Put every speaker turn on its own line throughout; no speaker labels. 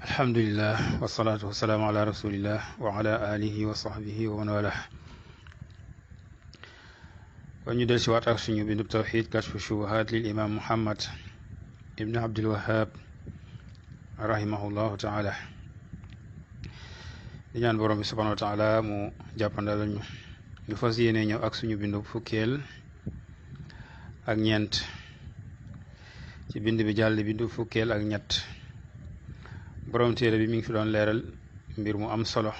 alhamdulillah wasalaatu wasalaamu ala rasulillah wa ala alihi wa sahbihi wa man wala kon ñu del si waat ak suñu bindub tawxid kashfu shubuhat lil imam muhammad ibn abdul wahab rahimahullahu taala di ñaan borom bi subhanahu wa taala mu jàppandal ñu fas yéene ñëw ak suñu bindub fukkeel ak ñeent ci bind bi jàll bindu fukkeel ak ñett borom téere bi mi ngi fi doon leeral mbir mu am solo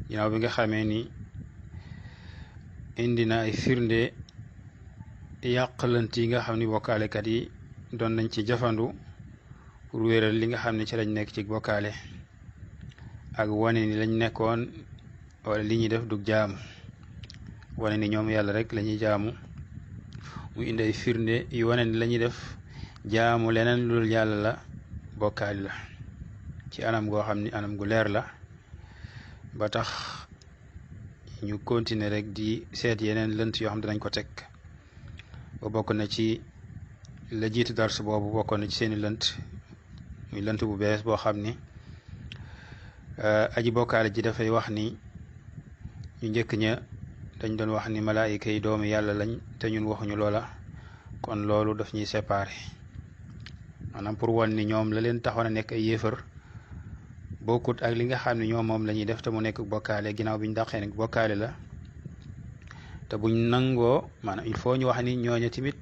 ginnaaw bi nga xamee ni indi na ay firnde yàqalant yi nga xam ni bokkaalekat yi doon nañ ci jafandu pour wéeral li nga xam ne ci lañ nekk ci bokkaale ak wane ni lañ nekkoon wala li ñuy def du jaamu wane ni ñoom yàlla rek la ñuy jaamu mu indi ay firnde yu wane ni la ñuy def jaamu leneen lu dul yàlla la bokkaali la ci anam goo xam ni anam gu leer la ba tax ñu continuer rek di seet yeneen lënt yoo xam ne dinañ ko teg ba bokk na ci la jiitu dars boobu bokkoon na ci seeni lënt muy lënt bu bees boo xam ni aji bokkaale ji dafay wax ni ñu njëkk ña dañ doon wax ni malaayika yi doomu yàlla lañ te ñun waxuñu loola kon loolu daf ñuy séparé maanaam pour wan ni ñoom la leen taxoon a nekk ay yéefar bokkut ak li nga xam ne ñoom moom la ñuy def te mu nekk bokkaale ginnaaw bi ñu dàqee nag bokkaale la te buñ nangoo maanaam il faut ñu wax ni ñooña tamit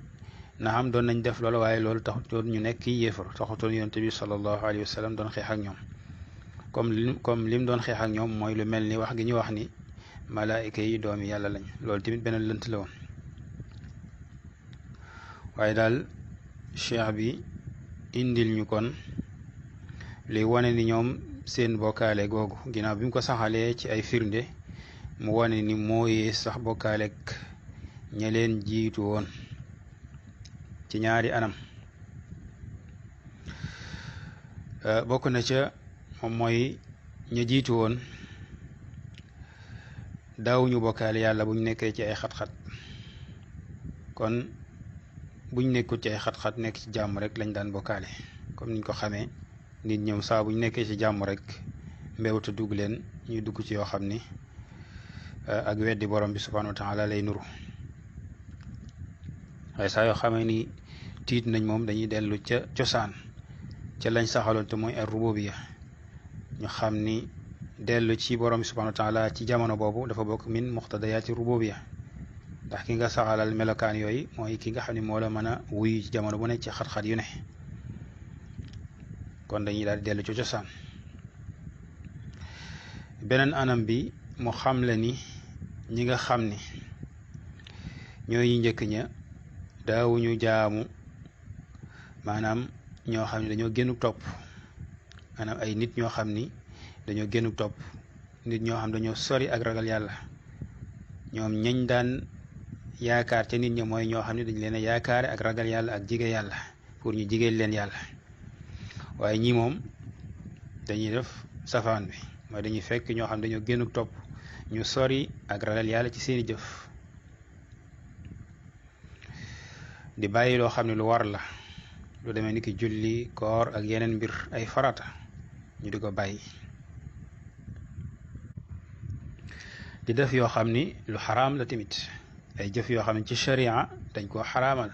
na xam doon nañ def loolu waaye loolu taxutoon ñu nekk yéefar taxutoon yonent bi sallallahu alayhi wa sallam doon xeex ak ñoom comme lim doon xeex ak ñoom mooy lu mel ni wax gi ñu wax ni malaayika yi doomi yàlla lañ loolu tamit beneen lënt la woon waaye daal cheikh bi indil ñu kon li wane ni ñoom seen bokkaale googu ginnaaw bi mu ko saxalee ci ay firnde mu wane ni mooyee sax bokkaaleek ña leen jiitu woon ci ñaari anam bokk na ca moom mooy ña jiitu woon daawuñu bokkaale yàlla buñ nekkee ci ay xat-xat kon buñ nekkul ci ay xat-xat nekk ci jàmm rek lañ daan bokkaale comme niñ ko xamee nit ñoom saa buñ nekkee ci jàmm rek mbewte dugg leen ñuy dugg ci yoo xam ni ak weddi borom bi subhanahu wa taala lay nuru waaye saa yoo xamee ni tiit nañ moom dañuy dellu ca cosaan ca lañ saxaloon te mooy ar rububiya ñu xam ni dellu ci borom bi subhanahu wa taala ci jamono boobu dafa bokk min muqtadayaati rububiya ndax ki nga saxalal melokaan yooyu mooy ki nga xam ne moo la mën a wuyu ci jamono bu ne ci xat-xat yu ne kon dañuy daal di dellu ci cosaan beneen anam bi mu xam le ni ñi nga xam ni ñooy njëkk ña daawuñu jaamu maanaam ñoo xam ne dañoo génnu topp maanaam ay nit ñoo xam ni dañoo génnu topp nit ñoo xam dañoo sori ak ragal yàlla ñoom ñañ daan yaakaar ca nit ñi mooy ñoo xam ne dañ leen a yaakaare ak ragal yàlla ak jige yàlla pour ñu jigéel leen yàlla waaye ñii moom dañuy def safaan bi mooy dañuy fekk ñoo xam dañoo génnu topp ñu sori ak ragal yàlla ci seeni jëf di bàyyi loo xam ne lu war la lu demee ni ki julli koor ak yeneen mbir ay farata ñu di ko bàyyi di def yoo xam ni lu xaraam la tamit ay jëf yoo xam ne ci sharia dañ koo xaraamal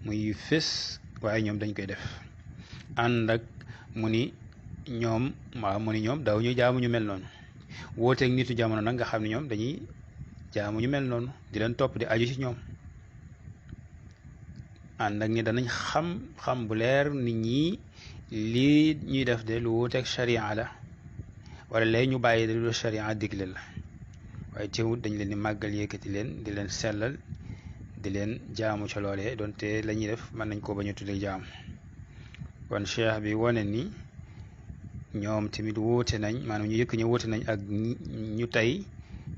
muy fés waaye ñoom dañ koy def ànd ak mu ni ñoom daaw ñu jaamu ñu mel noonu wooteeg nitu jamono nag nga xam ne ñoom dañuy jaamu ñu mel noonu di leen topp di aju ci ñoom ànd ak ni danañ xam bu leer nit ñi lii ñuy def de lu wooteeg sharia la wala lay ñu bàyyi de lu sharia digle la waaye teewut dañ leen di màggal yëkkati leen di leen sellal di leen jaamu ca loolee donte la ñuy def mën nañ koo bañ a tuddee jaamu kon cheikh bi wane ni ñoom tamit wóote nañ maanaam ñu njëkk ña wóote nañ ak ñu tey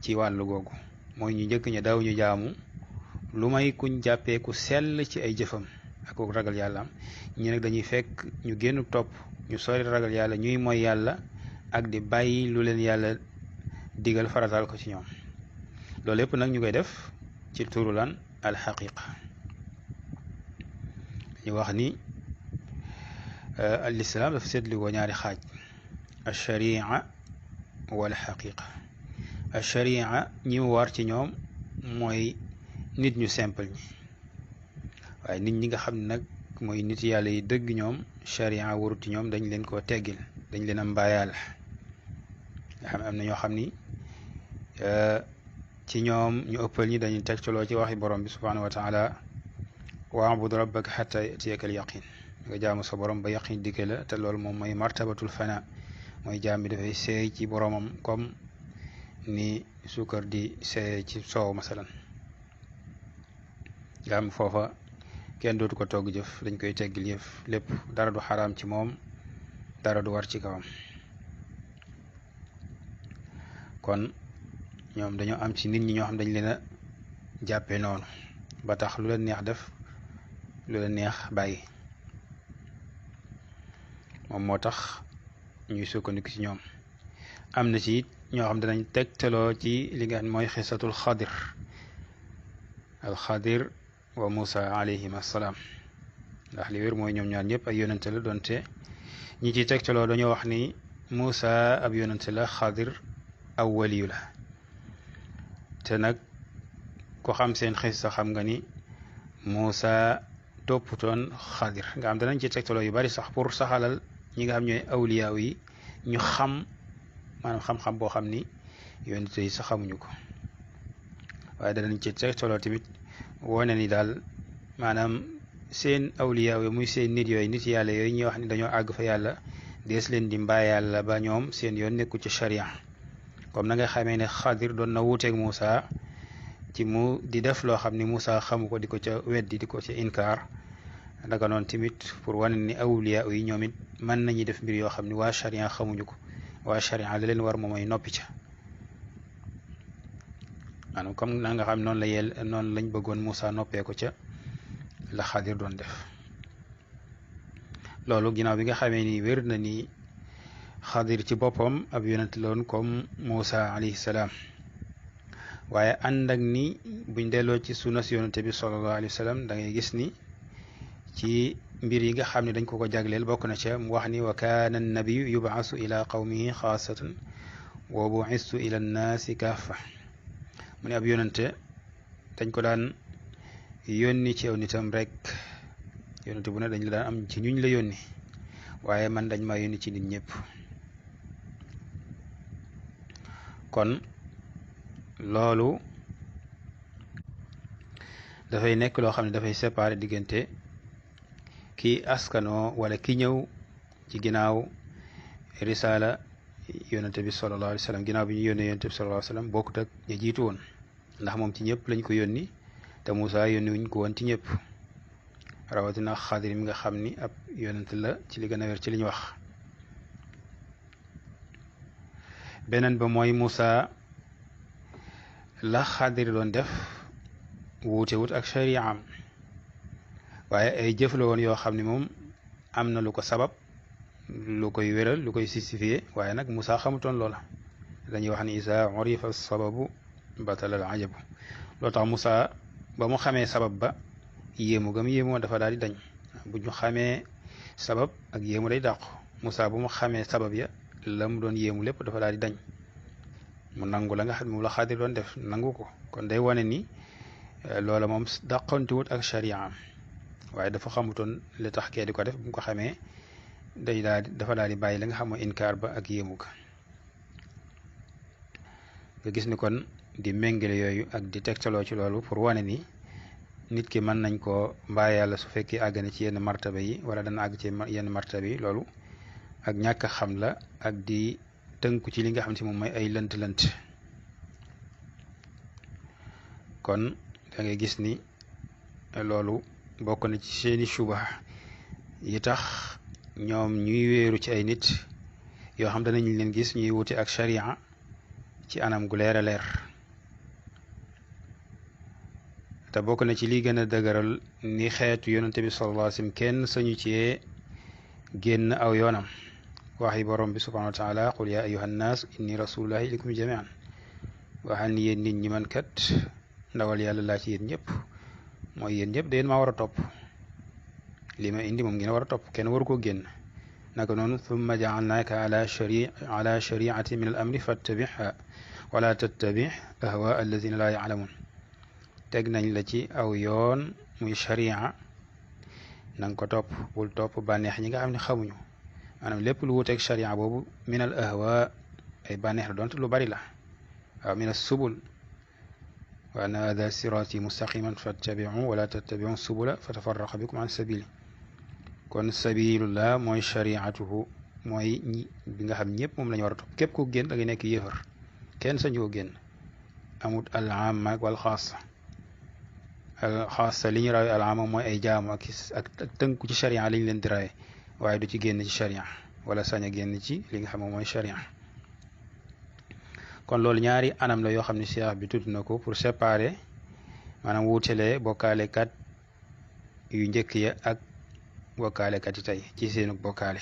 ci wàllu googu mooy ñu njëkk ña daaw ñu jaamu lu may kuñ jàppee ku sell ci ay jëfam ak ku ragal yàlla am ñi nag dañuy fekk ñu génn topp ñu sori ragal yàlla ñuy mooy yàlla ak di bàyyi lu leen yàlla digal faratal ko ci ñoom loolu lépp nag ñu koy def ci turu lan alxaqiqa ñu wax ni الإسلام dafa seetlu ñaari xaaj ash-sharia wal xaqiqa ash-sharia ñi mu war ci ñoom mooy nit ñu simple ñi waaye nit ñi nga xam ne nag mooy nit yàlla yi dëgg ñoom sharia warut ci ñoom dañ leen koo teggil dañ leen a mbaayaal nga xam am na ñoo xam ni ci ñoom ñu ëppal ñi dañuy tegtaloo ci waxi borom bi subhanahu wa taala wa'bud rabbaka hatta yatiyaka al yaqin nga jaamu sa borom ba yaqin dikke la te loolu moom mooy martabatul fana mooy jaam bi dafay seey ci boromam comme ni suukar di seey ci soow masalan nga am foofa kenn dootu ko togg jëf dañ koy teggil yëf lépp dara du xaraam ci moom dara du war ci kawam kon ñoom dañoo am ci nit ñi ñoo xam dañ leen a jàppe noonu ba tax lu leen neex def lu leen neex bàyyi moom moo tax ñuy sukkandiku ci ñoom am na ci it ñoo xam danañ tegtaloo ci li nga xam mooy xisatul xadir al xadir wa Musa alayhim assalaam ndax li wér mooy ñoom ñaar ñëpp ay yonente la doonte ñi ci tegtaloo dañoo wax ni Musa ab yonente la xadir aw waliyu la te nag ko xam seen xisa xam nga ni Musa topputoon xadir nga xam danañ ci tegtaloo yu bari sax pour saxalal ñi nga xam ñooy awliyaaw yi ñu xam maanaam xam-xam boo xam ni yonente yi sax xamuñu ko waaye danañ ci tegtaloo tamit wone ni daal maanaam seen awliyaaw yi muy seen nit yooyu nit yàlla yooyu ñuy wax ni dañoo àgg fa yàlla dees leen di mbaa yàlla ba ñoom seen yoon nekku ci sharia comme na nga xamee ne xadir doon na wuuteeg Moussa ci mu di def loo xam ni Moussa xamu ko di ko ca weddi di ko ca inkaar naka noonu tamit pour wane ni awliyaaw yi ñoom it mën nañuy def mbir yoo xam ni waa sharia xamuñu ko waa sharia la leen war moom mooy noppi ca maanaam comme na nga xam noonu la noonu lañ bëggoon Moussa noppee ko ca la xadir doon def loolu ginnaaw bi nga xamee ni wér na ni xadir ci boppam ab yonent la woon comme Moussa alayhi salaam waaye ànd ak ni buñ delloo ci sunna si yonente bi sallallahu alayhi wa sallam da ngay gis ni ci mbir yi nga xam ne dañ ko ko jagleel bokk na ca mu wax ni wa kaana annabiyu yubaasu ila qawmihi xaasatan wa buistu ila nnaasi kaffa mu ne ab yonente dañ ko daan yónni ci aw nitam rek yonente bu ne dañ la daan am ci ñuñ la yónni waaye man dañ maa yónni ci nit ñëpp kon loolu dafay nekk loo xam ne dafay séparer diggante ki askanoo wala ki ñëw ci ginnaaw risaala yonente bi sallallahu alayhi wa sallam ginnaaw bi ñu yónnee yonente bi sallallahu alayhi wa sallam bokkut ak ña jiitu woon ndax moom ci ñëpp lañ ko yónni te Moussa yónni wuñ ko woon ci ñëpp rawatina xadir mi nga xam ni ab yonente la ci li gën a wér ci li ñu wax beneen ba mooy Moussa la xadir doon def wuute wut ak shari'am waaye ay jëf la woon yoo xam ne moom am na lu ko sabab lu koy wéral lu koy justifié waaye nag Moussa xamutoon loola dañuy wax ni isa urifa sababu batala al ajabu loo tax Moussa ba mu xamee sabab ba yéemu gam yéemoo dafa daal di dañ bu ñu xamee sabab ak yéemu day dàqu Moussa bu mu xamee sabab ya la mu doon yéemu lépp dafa daal di dañ mu nangu la nga xam moom la xaadir doon def nangu ko kon day wane ni loola moom dàqantuwut ak shari'am waaye dafa xamutoon li tax kee di ko def bu mu ko xamee day daal dafa daal di bàyyi la nga xam mooy inkaar ba ak yéemu ga nga gis ni kon di méngale yooyu ak di tegtaloo ci loolu pour wane ni nit ki mën nañ koo mbaa yàlla su fekkee àgg na ci yenn martaba yi wala dana àgg ci yenn martaba yi loolu ak ñàkk a xam la ak di tënku ci li nga xam si moom mooy ay lënt-lënt kon da ngay gis ni loolu bokk na ci seeni suba yi tax ñoom ñuy wéeru ci ay nit yoo xam danañ leen gis ñuy wuti ak sharia ci anam gu leer a leer te bokk na ci li gën a dëgëral ni xeetu yonente bi sallallahu alayhi wa sallam kenn sañu ci génn aw yoonam waxi borom bi subhanahu wa taala qul ya ayuha nnaas inni rasulullahi ilaykum jamian waxal ni yéen nit ñi man kat ndawal yàlla laa ci yéen ñëpp mooy yéen ñëpp da yéen maa war a topp li ma indi moom ngeen war a topp kenn waru koo génn naka noonu thumma ja'alnaaka ala shari'ati min al amri fattabi'ha wala tattabi' ahwa alladhina la ya'lamun teg nañ la ci aw yoon muy sharia na nga ko topp bul topp bànneex ñi nga xam ne xamuñu maanaam lépp lu wuteeg sharia boobu min al ahwa ay bànneex la doonte lu bari la waaw min as subul wa anna hadha sirati mustaqiman fattabi'u wala tattabi'u subula fatafarraqa bikum an sabili kon sabilullah mooy shariatuhu mooy ñi bi nga xam ñëpp moom la ñu war a topp képp ku génn da ngay nekk yéefar kenn sañu ko génn amut al amma wal xaasa al xaasa li ñu rawee al amma mooy ay jaamu ak tënku ci sharia li ñu leen di rawee waaye du ci génn ci sharia wala sañ a génn ci li nga xam mooy sharia kon loolu ñaari anam la yoo xam ne cheikh bi tudd na ko pour séparer maanaam wuutelee bokkaalekat yu njëkk ya ak bokkaalekat yi tey ci seenu bokkaale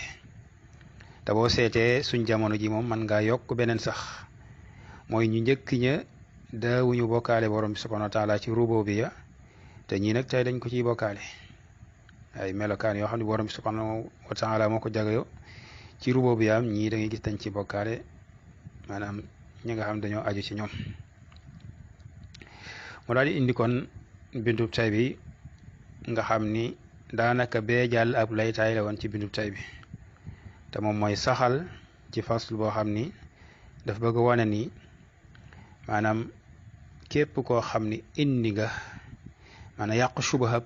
te boo seetee suñ jamono ji moom man ngaa yokk beneen sax mooy ñu njëkk ña daawuñu bokkaale borom bi subhanahu wa taala ci rububiyya te ñii nag tey dañ ko ciy bokkaale ay melokaan yoo xam ne borom bi subhanahu wa taala moo ko jagayo ci rububiyya am ñii da ngay gis dañ ci bokkaale maanaam ñi nga xam dañoo aju ci ñoom mu daal di indi kon bindub tay bi nga xam ni daanaka bee jàll ab laytaay la woon ci bindub tay bi te moom mooy saxal ci fasl boo xam ni daf bëgg wane ni maanaam képp koo xam ni indi nga maanaam yàq subahab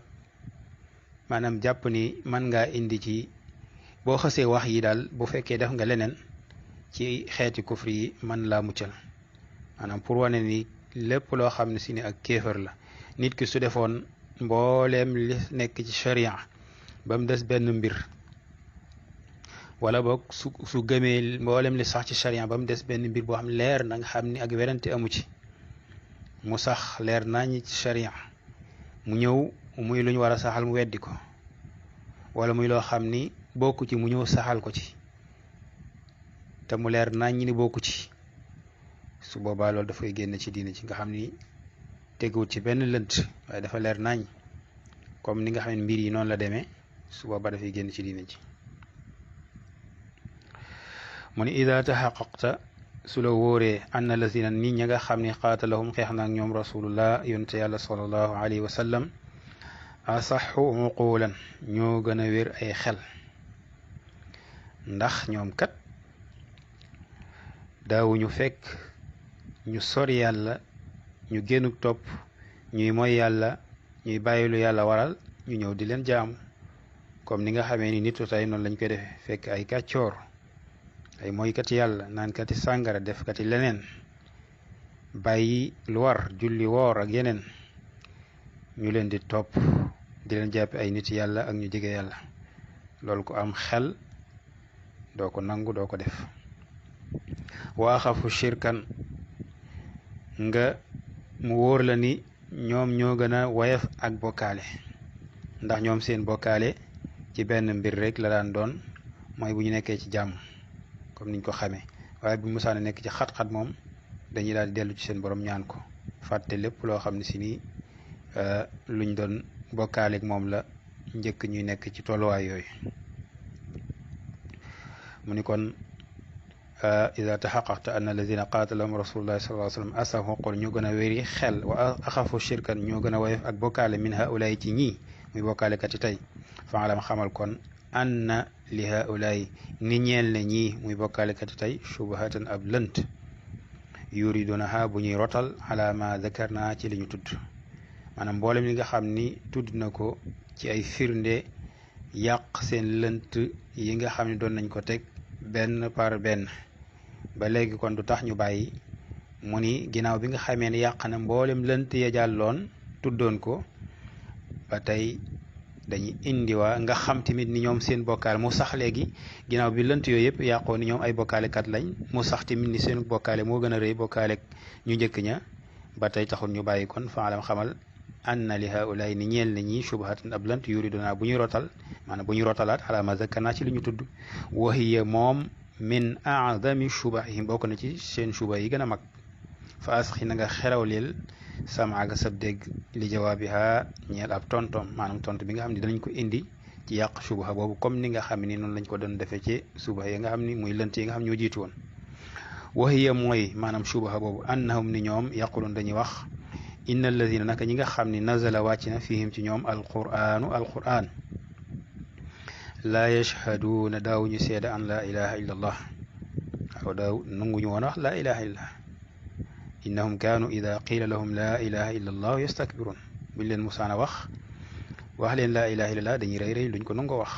maanaam jàpp ni mën ngaa indi ci boo xasee wax yi daal bu fekkee def nga leneen ci xeeti kufri yi mën laa muccal maanaam pour wane ni lépp loo xam ne si ni ak kéefër la nit ki su defoon mbooleem li nekk ci sharia ba mu des benn mbir wala boog su gëmee mbooleem li sax ci sharia ba mu des benn mbir boo xam leer na nga xam ni ak werante amu ci mu sax leer nañ ci sharia mu ñëw muy lu ñu war a saxal mu weddi ko wala muy loo xam ni bokku ci mu ñëw saxal ko ci te mu leer nañ ni bokku ci su boobaa loolu dafay génn ci diine ci nga xam ni teguwut ci benn lënt waaye dafa leer nañ comme ni nga xam ne mbir yi noonu la demee su boobaa dafay génn ci diine ci mu ni ida taxaqaqta su la wóoree anna lazina nit ña nga xam ne qaatalahum xeex na ak ñoom rasulullah yonte yàlla sallallahu alayhi wa sallam asaxu uqulan ñoo gën a wér ay xel ndax ñoom kat daawuñu fekk ñu sori yàlla ñu génn topp ñuy mooy yàlla ñuy bàyyilu yàlla waral ñu ñëw di leen jaamu comme ni nga xamee ni nitu tey noonu lañ koy defee fekk ay kàccoor ay mooykati yàlla naankati sàngara defkati leneen bàyyi lu war julli woor ak yeneen ñu leen di topp di leen jàppe ay nit yàlla ak ñu jege yàlla loolu ko am xel doo ko nangu doo ko def waaxafu shirkan nga mu wóor la ni ñoom ñoo gën a woyof ak bokkaale ndax ñoom seen bokkaale ci benn mbir rek la daan doon mooy bu ñu nekkee ci jàmm comme niñ ko xamee waaye bu musaana nekk ci xat-xat moom dañuy daal di dellu ci seen borom ñaan ko fàtte lépp loo xam ne si nii luñ doon bokkaaleeg moom la njëkk ñuy nekk ci tolluwaay yooyu mu ni kon ida taxaqaqta anna alladina qaatalahum rasulullahi sallallahu alayhi wa sallam asahu qul ñoo gën a wéri xel wa axafu shirkan ñoo gën a woyof ak bokkaale min haulaay ci ñii muy bokkaalekat yi tey faalam xamal kon anna li haulaay ni ñeel ne ñii muy bokkaalekat yi tey shubhatan ab lënt yuridunaha bu ñuy rotal ala ma dakarna ci li ñu tudd maanaam mboolem li nga xam ni tudd na ko ci ay firnde yàq seen lënt yi nga xam ne doon nañ ko teg benn par benn ba léegi kon du tax ñu bàyyi mu ni ginnaaw bi nga xamee ne yàq na mboolem lënt ya jàlloon tuddoon ko ba tey dañuy indiwaa nga xam tamit ni ñoom seen bokkaale mu sax léegi ginnaaw bi lënt yooyu yëpp yàqoo ni ñoom ay bokkaalekat lañ mu sax tamit ni seen bokkaale moo gën a rëy bokkaale ñu njëkk ña ba tey taxul ñu bàyyi kon faalam xamal anna li haulaay ni ñeel na ñi shubhatan ab lënt yuriduna bu ñuy rotal maanaam bu ñuy rotalaat ala ma zakkarna ci li ñu tudd wa hiya moom min a'zami shubahihim bokk na ci seen shuba yi gën a mag fa asxi na nga xerawleel samaaga sab dégg li jawaabiha ñeel ab tontom maanaam tont bi nga xam ne danañ ko indi ci yàq subha boobu comme ni nga xam ni noonu lañ ko doon defee ci subha yi nga xam ni muy lënt yi nga xam ñoo jiitu woon wahiya mooy maanaam subha boobu annahum ni ñoom yaqulun dañuy wax inna alladina naka ñi nga xam ni nazala wàcc na fihim ci ñoom alquran laa yashhaduuna daawuñu seede an laa ilaha illa allah waaw daaw nanguñu woon wax laa ilaha illa allah innahum kaanu ida qiila lahum laa ilaha illa allah yastakbiruun buñ leen musaana wax leen laa ilaha illa allah dañuy rëy duñ ko nangoo wax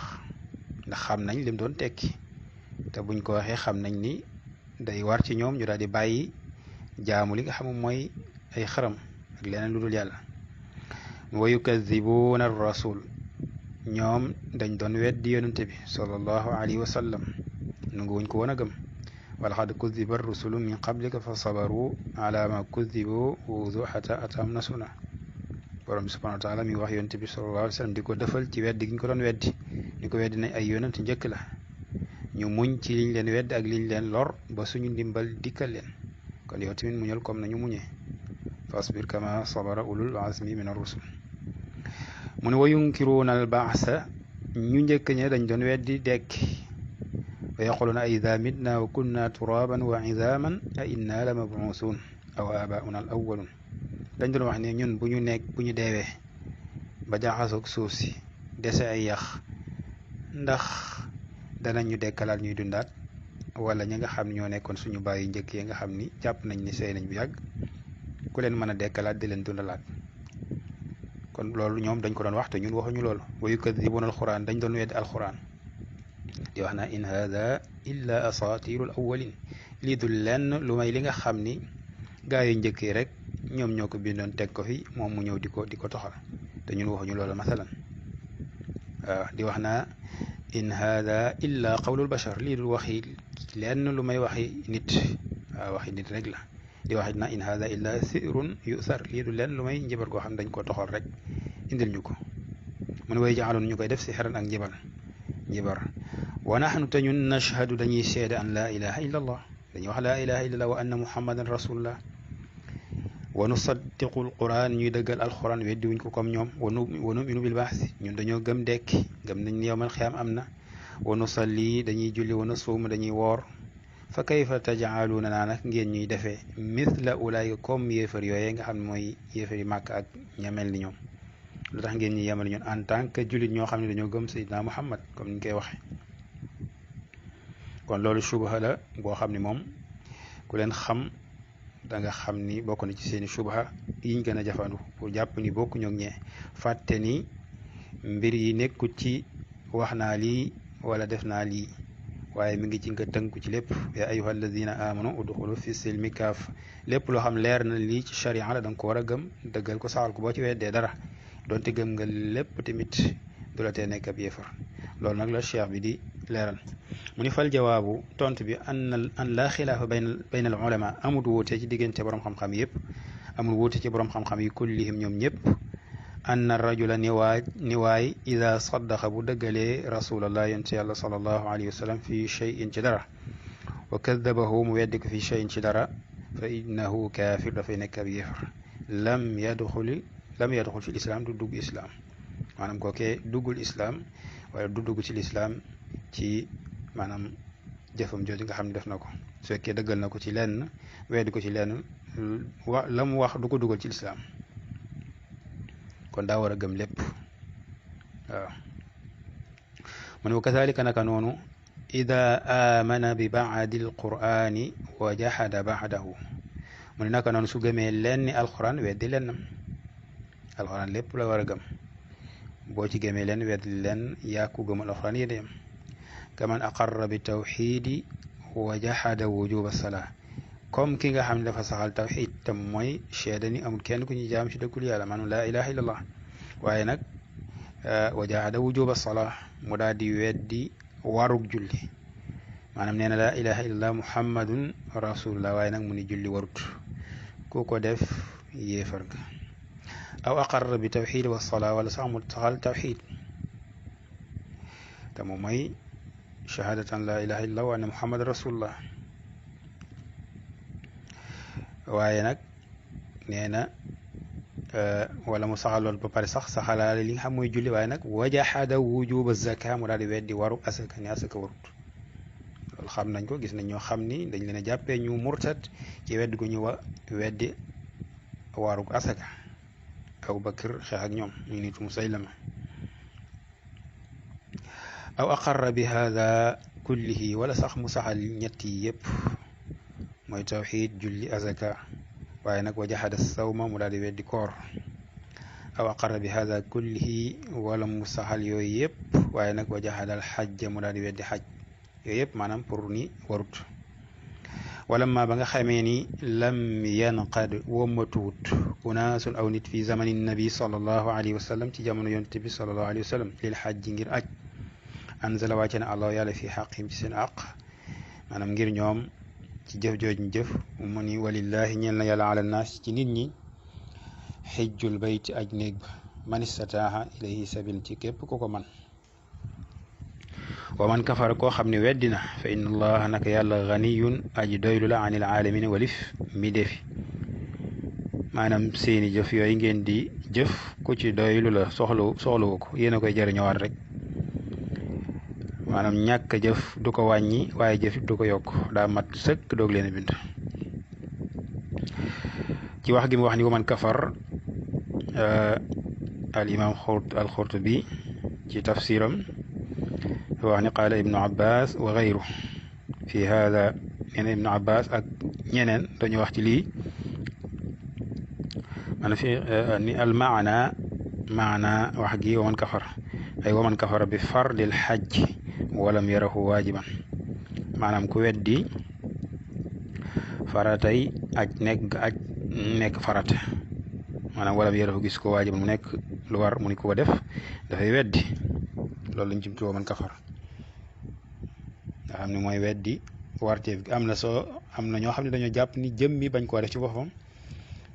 ndax xam nañ lim doon tekki te buñ ko waxee xam nañ ni day war ci ñoom ñu daal di bàyyi jaamu li nga xam mooy ay xaram ak leneen lu dul yàlla wa yukadibuuna ar rasul ñoom dañ doon weddi yonente bi sallallahu alayhi wa sallam nangu wuñ ko woon a gëm walaqad kudiba rusulu min qablika fa sabaru ala ma kudibu wudu xata atam nasuna borom bi subhanahu wa taala mi wax yonente bi sallallahu alayhi wa sallam di ko defal ci weddi gi ñu ko doon weddi ni ko weddi nañ ay yonente njëkk la ñu muñ ci liñ leen weddi ak liñ leen lor ba suñu ndimbal dikkal leen kon yow tamit muñal comme nañu muñee fasbir kama sabara ulul azmi min ar-rusul mu ne wa yunkiruuna al baasa ñu njëkk ñe dañ doon weddi dekki wa yaquluuna a ida mitna wa kunna turaban wa idaman a inna la mabuusun aw abauna al awwalun dañ doon wax ne ñun bu ñu deewee ba jaxasoog suuf si dese ay yax ndax danañ ñu dekkalaat ñuy dundaat wala ñi nga xam ne ñoo nekkoon suñu bàyyi njëkk yi nga xam ni jàpp nañ ni sey nañ bu yàgg ku leen mën a dekkalaat di leen dundalaat kon loolu ñoom dañ ko doon wax te ñun waxuñu loolu wa yukadibuuna alquran dañ doon weddi alquran di wax naa in hada illa asatirul awwalin lii du lenn lu may li nga xam ni gaa yu njëkk yi rek ñoom ñoo ko bindoon teg ko fi moom mu ñëw di ko toxal te ñun waxuñu loolu masalan waaw di wax naa in hada illa qawlul bashar lii du waxi lenn lu may waxi nit waaw waxi nit rek la di wax na in hada illa sirun yusar lii du lenn lu may njibar goo xam dañ ko toxal rek indil ñu ko mu ne way jaxaloon ñu koy def si xeran ak njibar wa nahnu te ñun nashhadu dañuy seede an laa ilaha illa allah dañuy wax laa ilaha illa allah wa anna muhammadan rasulullah wa nusaddiqu alquran ñuy dëggal alquran weddi wuñ ko comme ñoom wa numinu bil baasi ñun dañoo gëm dekki gëm nañ yowmal xiyaam am na wa nusalli dañuy julli wa nasuum dañuy woor fa kayfa tajaaluuna naa nag ngeen ñuy defee mithla ulaayka comme yéefar yooyee nga xam ne mooy yéefar yi màkk ak ñamel ni ñoom lu tax ngeen ñuy yemal ñun en tant que jullit ñoo xam ne dañoo gëm Seydina Muhammad comme ni ñu koy waxe kon loolu subha la boo xam ne moom ku leen xam da nga xam ni bokk na ci seeni subha yiñ gën a jafandu pour jàpp ni bokku ñoog ñee fàtte ni mbir yi nekkut ci wax naa lii wala def naa lii waaye mi ngi ci nga tënku ci lépp ya ayuha alladina amanu udxulu fi silmi kaaf lépp loo xam leer na lii ci sharia la da nga ko war a gëm dëggal ko saxal ko boo ci weddee dara doonte gëm nga lépp tamit du la tee nekk ab yéefar loolu nag la cheikh bi di leeral mu ni fal jawaabu tontu bi an laa xilaafa bayna al ulama amul wuute ci diggante borom xam-xam yëpp amul wuute ci borom xam-xam yi kullihim ñoom ñëpp anna rajula niwaay ida saddaqa bu dëggalee rasulallah yonte yàlla sallallahu alayhi wa sallam fi cheyin ci dara wa kadabahu mu weddi ko fi cheyin ci dara fa innahu kaafir dafay nekk ab yéefar lam yadxul fi lislaam du dugg islaam maanaam kookee duggul islaam wala du dugg ci lislaam ci maanaam jëfam jooju nga xam ne def na ko su fekkee dëggal na ko ci lenn weddi ko ci lenn la mu wax du ko dugal ci lislaam kon daa war a gëm lépp waaw mu ne wa kazalika naka noonu ida amana bi baadi alqurani wa jahada baadahu mu ne naka noonu su gëmee lenni alquran weddi lennam alquran lépp la war a gëm boo ci gëmee leen weddi leen yaa ku gëmul alquran yéen a yem kaman aqarra bi tawxidi wa jahada wujuba salaa comme ki nga xam ne dafa saxal tawxid tam mooy seede ni amul kenn ku ñuy jaam ci dëkkul yàlla maanaam laa ilaha illallah waaye nag wa jahada wujuba salaa mu daal di weddi warug julli maanaam nee na laa ilaha illallah muhammadun rasulullah waaye nag mu ni julli warut ku ko def yéefar ga aw aqarra bi tawxid wa salaa wala sax mu saxal tawxid te moom mooy shahadatan laa ilaha illallah wa anna muhammadan rasulullah waaye nag nee na wala mu saxal lool ba pare sax saxalaale li nga xam mooy julli waaye nag wajaxada wujuba zaka mu daal di weddi waru asaka ni asaka warut loolu xam nañ ko gis nañ ñoo xam ni dañ leen a jàppee ñu murtad ci weddi gu ñu weddi waru asaka Abu Bakr xeex ak ñoom ñu nitu Musaylama aw aqarra bi hada kullihi wala sax mu saxal ñett yi yëpp mooy tawxid julli azaka waaye nag wajaxada sawma mu daal di weddi koor aw aqarra bi hada kullihi wala mu saxal yooyu yëpp waaye nag wajaxada al xajja mu daal di weddi xaj yooyu yëpp maanaam pour ni warut wala ma ba nga xamee ni lam yanqad womatuwut unaasun aw nit fi zamani nabi sallallahu alayhi wa sallam ci jamono yonte bi sallallahu alayhi wa sallam lil xajji ngir aj anzala wàcce na allah yàlla fi xaqim ci seen aq maanaam ngir ñoom ci jëf jooj ñu jëf mu ni walillahi ñeel na yàlla ala naas ci nit ñi xijjul bayti aj néeg ba man istataaha ilayhi sabil ci képp ku ko man wa man kafara koo xam ne weddina fa inna allaha naka yàlla ganiyun aji doylu la anil aalamin walif mi defi maanaam seeni jëf yooyu ngeen di jëf ku ci doylu la soxlawu ko yéen a koy jëriñëwaat rek maanaam ñàkk jëf du ko wàññi waaye jëf du ko yokk daa mat sëkk doog leen a bind ci wax gi mu wax ni wa man kafar al imam al Xurtubi ci tafsiram wax ni qaala ibnu abbas wa gayru fi hada nee na ibnu abbas ak ñeneen dañu wax ci lii maanaam fi ni al maana wax gi wa man kafar ay wa man kafara bi fardil xajj walam yarahu waajiban maanaam ku weddi faratay aj nekk farata maanaam walam yarahu gis ko waajiban mu nekk lu war mu ni ko def dafay weddi loolu lañ jumtu wa man kafar nga xam ne mooy weddi warteef gi am na ñoo xam ne dañoo jàpp ni jëmmi bañ koo def ci boppam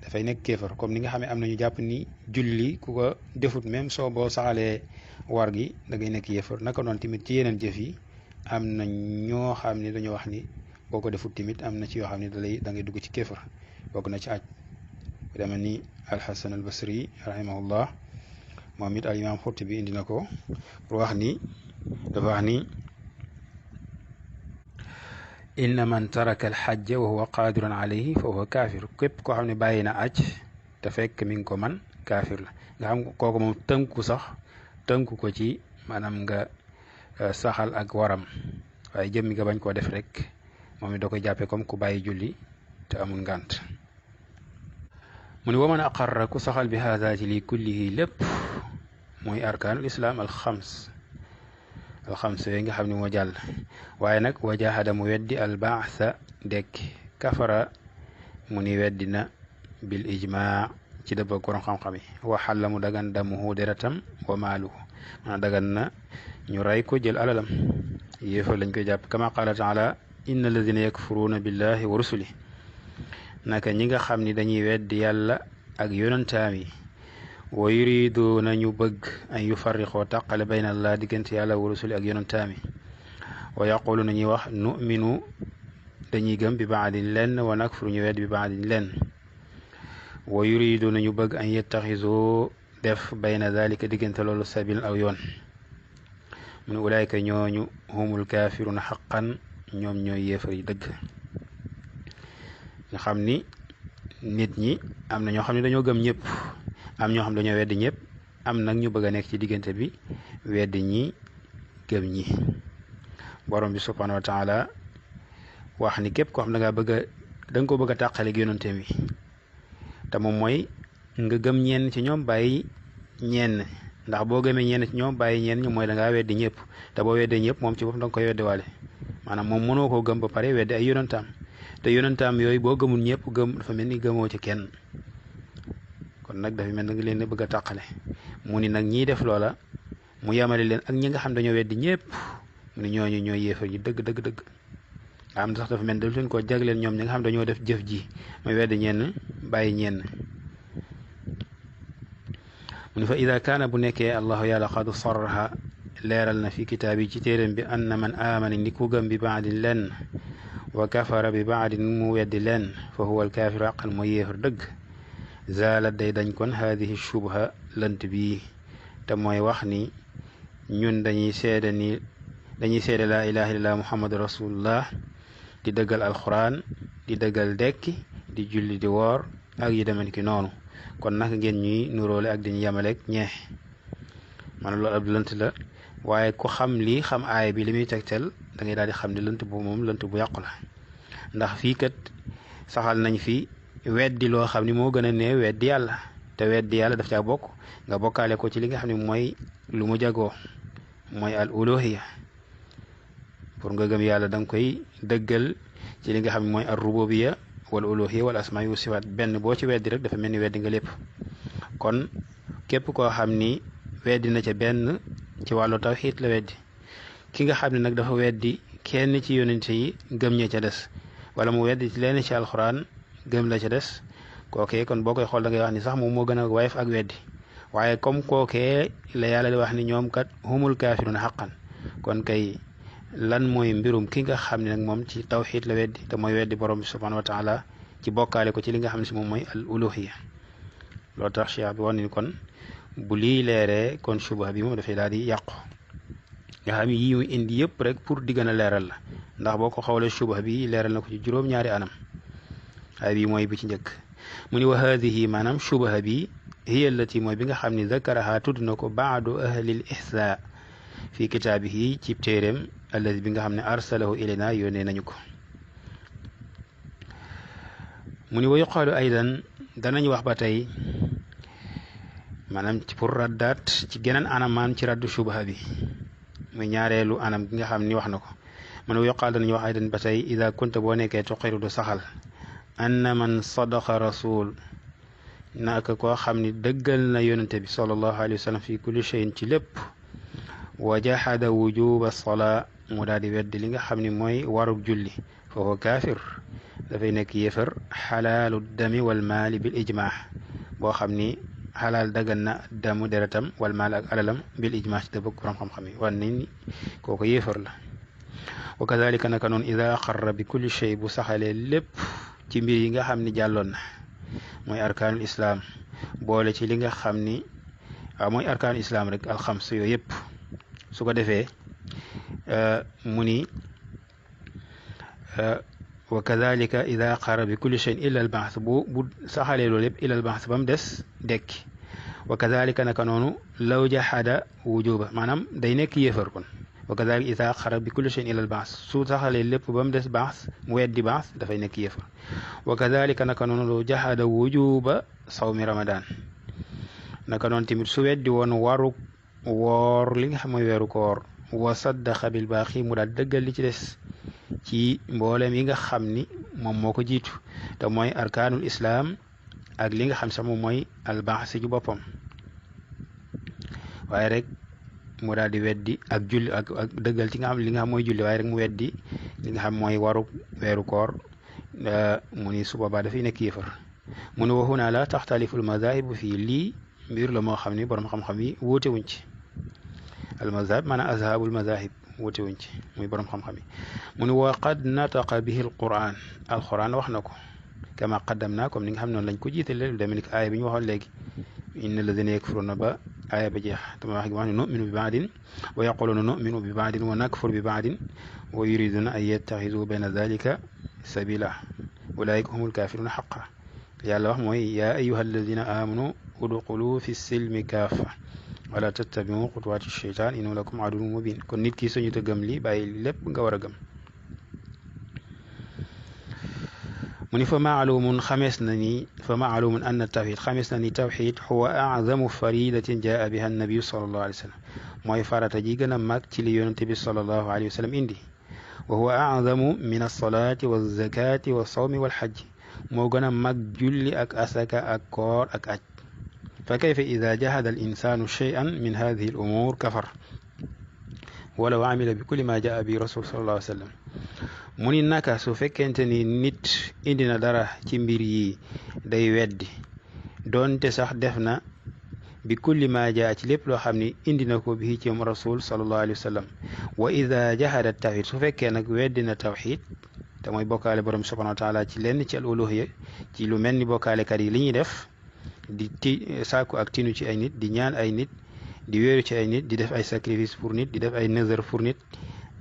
dafay nekk kéefar comme ni nga xam ne am na ñu jàpp ni julli ku ko defut même boo saxalee war gi da ngay nekk yéefar naka noonu tamit ci yeneen jëf yi am na ñoo xam ne dañoo wax ni boo ko defut tamit am na ci yoo xam ne da ngay dugg ci kéefar bokk na ci aj bu demee ni alxasan al basri rahimahullah moom it al imam Xurtubi indi na ko pour wax ni dafa wax ni inna man taraka al xajja wa huwa qadirun alayhi fa huwa kaafir képp koo xam ne bàyyi na aj te fekk mi ngi ko man kaafir la nga xam kooku moom tënku ko ci maanaam nga saxal ak waram waaye jëmmi nga bañ koo def rek moom it da koy jàppee comme ku bàyyi julli te amul ngànt mu ni waman aqarra ku saxal bi haada ci lii kullihi lépp mooy arkaanul islaam alxams yooyu nga xam ne moo jàll waaye nag wajahada mu weddi albaasa dekki kafara mu ni weddi na bil ijmaa ci dëpp ak borom xam-xam yi waxalla mu dagan damuhu deretam wa maaluhu maanaam dagan na ñu rey ko jël alalam yéefar lañ koy jàpp kama qaala taala inna alladina yakfuruuna billahi wa rusuli naka ñi nga xam ni dañuy weddi yàlla ak yonantaam yi wa yuriduuna ñu bëgg an yufarriqoo taqale bayna allah diggante yàlla wa rusuli ak yonantaam yi wa yaquluuna ñuy wax nu'minu dañuy gëm bi baadin lenn wa nakfuru ñu wedd bi baadin lenn wa yuriduuna ñu bëgg an yettaxisoo def bayna dalika diggante loolu sabil aw yoon mu ne ulaayka ñooñu humul kaafiruuna xaqan ñoom ñooy yéefar yi dëgg nga xam ni nit ñi am na ñoo xam ne dañoo gëm ñëpp am ñoo xam ne dañoo weddi ñëpp am nag ñu bëgg a nekk ci diggante bi weddi ñi gëm ñi borom bi subhanahu wa taala wax ni képp koo xam da nga ko bëgg a tàqale ak yonante mi te moom mooy nga gëm ñenn ci ñoom bàyyi ñenn ndax boo gëmee ñenn ci ñoom bàyyi ñenn ñi mooy da ngaa weddi ñëpp te boo weddee ñëpp moom ci boppam da nga koy weddi waale maanaam moom mënoo koo gëm ba pare weddi ay yonantaam te yonantaam yooyu boo gëmul ñëpp gëm dafa mel ni gëmoo ci kenn kon nag dafa mel ni nga leen a bëgg a tàqale mu ni nag ñiy def loola mu yamale leen ak ñi nga xam dañoo weddi ñëpp mu ni ñooñu ñooy yéefar yi dëgg am na sax dafa mel ni daf leen koo jagleen ñoom ñi nga xam dañoo def jëf ji mooy weddi ñenn bàyyi ñenn mu ni fa ida kaana bu nekkee allahu yàlla qad sarraha leeral na fi kitaab yi ci téeréem bi anna man aamana ni ku gëm bi baadin lenn wa kafara bi baadin mu weddi lenn fa huwa alkaafiru haqqan mooy yéefar dëgg zaalat day dañ kon haadihi shubha lënt bii te mooy wax ni ñun dañuy seede laa ilaha illallah muhammadu rasulullah di dëggal alquran di dëggal dekki di julli di woor ak yu demen ki noonu kon naka ngeen ñuy nuróole ak diñu yemaleeg ñeex maanaam loolu ab lënt la waaye ku xam lii xam aaya bi li muy tegtal da ngay daal di xam ne lënt bu moom lënt bu yàqu la ndax fii kat saxal nañ fi weddi loo xam ni moo gën a néew weddi yàlla te weddi yàlla daf caa bokk nga bokkaale ko ci li nga xam ne mooy lu mu jagoo mooy al uluhiya pour nga gëm yàlla da nga koy dëggal ci li nga xam ne mooy ar rububiya wal uluhiya wal asmaa wa sifaat benn boo ci weddi rek dafa mel ni weddi nga lépp kon képp koo xam ni weddi na ca benn ci wàllu tawxiid la weddi ki nga xam ne nag dafa weddi kenn ci yonente yi gëm ña ca des wala mu weddi ci leen ci alxuraan gëm la ca des kookee kon boo koy xool da ngay wax ni sax moom moo gën a wayef ak weddi waaye comme kookee la yàlla di wax ni ñoom kat humul kaafiruuna xaqan kon kay lan mooy mbirum ki nga xam ne nag moom ci tawxiid la weddi te mooy weddi borom bi subhanahu wa taala ci bokkaale ko ci li nga xam ne si moom mooy al uluhiya loolu tax cheikh bi wax ni kon bu lii leeree kon suba bi moom dafay daal di yàqu nga xam ne yi mu indi yëpp rek pour di gën a leeral la ndax boo ko xoolee suba bi leeral na ko ci juróom-ñaari anam ay bi mooy bi ci njëkk mu ni wa haadihi maanaam suba bi hiya allati mooy bi nga xam ne zakaraha tudd na ko baadu ahlil ihsa fi kitaabihi ci téeréem alladi bi nga xam ne arsalahu ilayna yónnee nañu ko mu ni wa yuqaalu aydan danañ wax ba tey maanaam ci pour raddaat ci geneen anam maanaam ci raddu shubha bi muy ñaareelu anam gi nga xam ni wax na ko man wa yuqaal danañ wax aydan ba tey ida kunta boo nekkee tuqiru du saxal anna man sadaqa rasul naka koo xam ni dëggal na yonente bi sallallahu alayhi wa sallam fi kulli shay'in ci lépp wa jahada wujuba salaa mu daal di weddi li nga xam ni mooy warub julli foofu kaafir dafay nekk yéefar xalaalu dami wal maali bil ijmaa boo xam ni xalaal dagan na damu deretam wal maal ak alalam bil ijmaa ci dëppog borom xam-xam yi wan ni kooku yéefar la wa kadalika naka noonu ida aqarra bi kulli shay bu saxalee lépp ci mbir yi nga xam ni jàlloon na mooy arkaanul islaam boole ci li nga xam ni waaw mooy arkaanul islaam rek alxams yooyu yëpp su ko defee mu ni wa kadalika ida aqarra bi kulli shayin illa al baas bu saxalee loolu yëpp illa al baas ba mu des dekki wa kadalika naka noonu law jahada wujuba maanaam day nekk yéefar kon wa kadalika ida aqarra bi kulli shayin illa al baas su saxalee lépp ba mu des baas mu weddi baas dafay nekk yéefar wa kadalika naka noonu law jahada wujuba sawmi ramadan naka noonu tamit su weddi woon waru woor li nga xam mooy weeru koor wa saddaqa bil baaqi mu daal dëggal li ci des ci mboolem yi nga xam ni moom moo ko jiitu te mooy arkaanul islaam ak li nga xam sax moom mooy albaas ci boppam waaye rek mu daal di weddi ak julli ak dëggal ci nga xam li nga xam mooy julli waaye rek mu weddi li nga xam mooy waru weeru koor mu ni su boobaa dafay nekk yéefar mu ne wa huna la taxtalifu almadahibu fii lii mbir la moo xam ni borom xam-xam yi wuute wuñ ci almazhab maanaam azhabul mazahib wuute wuñ ci muy borom xam-xam yi mu ne wa qad nataqa bihi alquran wax na ko kama qaddamna comme ni nga xam noonu lañ ko jiitale lu demee ni aaya bi ñu waxoon léegi inna alladina yakfuruna ba aaya ba jeex tama wax gi wax ne numinu bi baadin wa yaquluna numinu bi baadin wa nakfur bi baadin wa yuriduna an yattaxidu bayna dalika sabila ulaika humul kafiruna xaqa yàlla wax mooy yaa ayuha alladina amanu udxulu fi silmi kaafa wala tattabiu xutuwaati cheytaan innahu lakum aduwwun mubin kon nit ki suñu te gëm li bàyyi lépp nga war a gëm mu ni fa maalumun xamees na ni fa maalumun anna tawxid xamees na ni tawxid huwa azamu faridatin jaa biha annabiyu sallallahu alayhi wa sallam mooy farata ji gën a mag ci li yonente bi sallallahu alayhi wa sallam indi wa huwa azamu min alsalaati walzakati walsawmi walxajji moo gën a mag julli ak asaka ak koor ak aj fa kayfa ida jahada al insanu cheyan min hadihi al umur kafar walaw amila bi kulli ma jaa bi rasul sallallahu alayhi wa sallam mu ni naka su fekkente ni nit indi na dara ci mbir yi day weddi doonte sax def na bi kulli ma jaa ci lépp loo xam ni indi na ko bi ci rasul sallallahu alayhi wa sallam wa ida jahada tawxid su fekkee nag weddi na tawxid te mooy bokkaale borom subhanahu wa taala ci lenn ci al uluhiyya ci lu mel ni bokkaalekat yi li ñuy def di sàkku ak tinu ci ay nit di ñaan ay nit di wéeru ci ay nit di def ay sacrifice pour nit di def ay nazar pour nit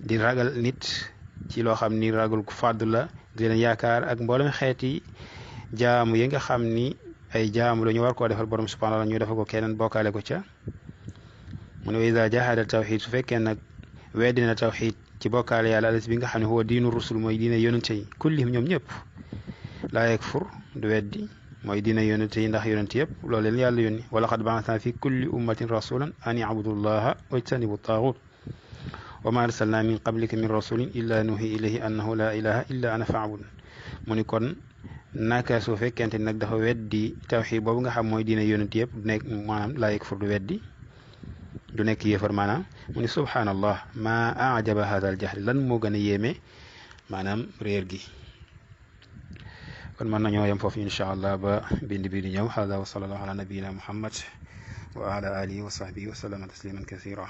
di ragal nit ci loo xam ni ragal ku fàdd la di leen yaakaar ak mboolem xeeti jaamu yi nga xam ni ay jaamu la ñu war koo defal borom subhanahu wa taala ñu defa ko keneen bokkaale ko ca mu ne wa iza jahada tawxid su fekkee nag weddina tawxid ci bokkaale yàlla alas bi nga xam ne huwa diinu rusul mooy diine yonente yi kullihim ñoom ñëpp laa yakfur du weddi mooy diine yonente yi ndax yonente yëpp loolu leen yàlla yónni wa laqad ba'athna fi kulli ummatin rasulan an i'budullaha wajtanibu taagut wa ma arsalna min qablika min rasulin illa nuhi ilayhi annahu la ilaha illa ana fa'budun mu ni kon naka su fekkente nag dafa weddi tawxid boobu nga xam mooy diine yonente yëpp du nekk maanaam laa yakfur du weddi du nekk yéefar maanaam mu ni subhanallah ma ajaba hada al jahl lan moo gën a yéeme maanaam réer gi kon mën nañoo yem foofu incha allah ba bind bi di ñëw hada wa sallallahu ala nabiyina muhammad wa ala alihi wa sahbihi wa sallama tasliman kathira